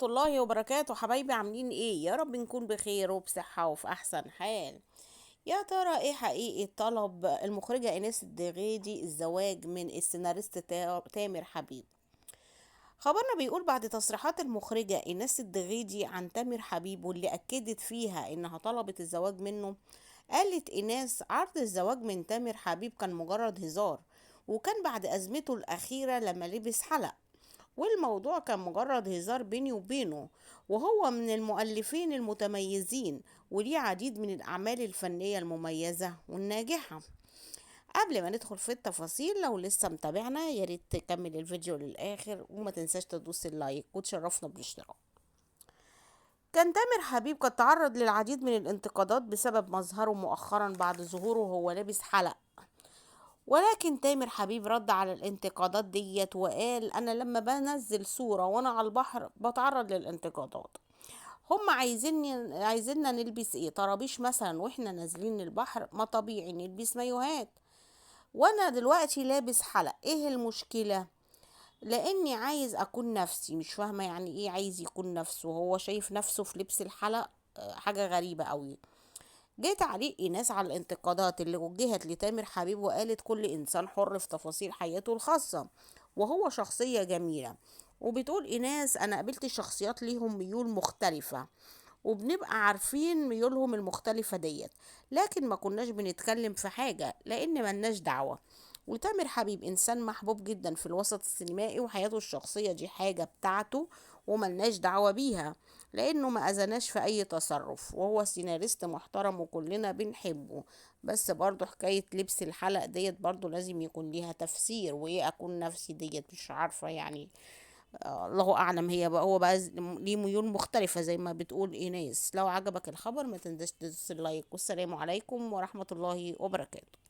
الله وبركاته. حبايبي عاملين ايه؟ يا رب نكون بخير وبصحة وفي احسن حال. يا ترى ايه حقيقة طلب المخرجة ايناس الدغيدي الزواج من السيناريست تامر حبيب؟ خبرنا بيقول بعد تصريحات المخرجة ايناس الدغيدي عن تامر حبيب واللي اكدت فيها انها طلبت الزواج منه، قالت ايناس عرض الزواج من تامر حبيب كان مجرد هزار، وكان بعد ازمته الاخيرة لما لبس حلق، والموضوع كان مجرد هزار بيني وبينه، وهو من المؤلفين المتميزين وليه عديد من الأعمال الفنية المميزة والناجحة. قبل ما ندخل في التفاصيل، لو لسه متابعنا ياريت تكمل الفيديو للآخر وما تنساش تدوس اللايك وتشرفنا بالاشتراك. كان تامر حبيب قد تعرض للعديد من الانتقادات بسبب مظهره مؤخرا بعد ظهوره وهو لابس حلق، ولكن تامر حبيب رد على الانتقادات ديت وقال: انا لما بنزل صورة وانا على البحر بتعرض للانتقادات. هم عايزيننا نلبس ايه؟ طرابيش مثلا واحنا نازلين البحر؟ ما طبيعي نلبس مايوهات، وانا دلوقتي لابس حلق، ايه المشكلة؟ لاني عايز اكون نفسي. مش فاهمة يعني ايه عايز يكون نفسه؟ هو شايف نفسه في لبس الحلق؟ حاجة غريبة قوي. جه تعليق ايناس على الانتقادات اللي وجهت لتامر حبيب وقالت: كل انسان حر في تفاصيل حياته الخاصة، وهو شخصية جميلة. وبتقول ايناس: انا قابلت شخصيات ليهم ميول مختلفة، وبنبقى عارفين ميولهم المختلفة ديت، لكن ما كناش بنتكلم في حاجة لان ملناش دعوة. وتامر حبيب انسان محبوب جدا في الوسط السينمائي، وحياته الشخصية دي حاجة بتاعته وملناش دعوة بيها، لانه ما اذناش في اي تصرف، وهو سيناريست محترم وكلنا بنحبه. بس برضو حكاية لبس الحلق ديت برضو لازم يكون ليها تفسير، وايه اكون نفسي ديت مش عارفة يعني. الله اعلم. هي بقى هو بقى ليه ميول مختلفة زي ما بتقول ايناس. لو عجبك الخبر ما تنساش تدوس اللايك، والسلام عليكم ورحمة الله وبركاته.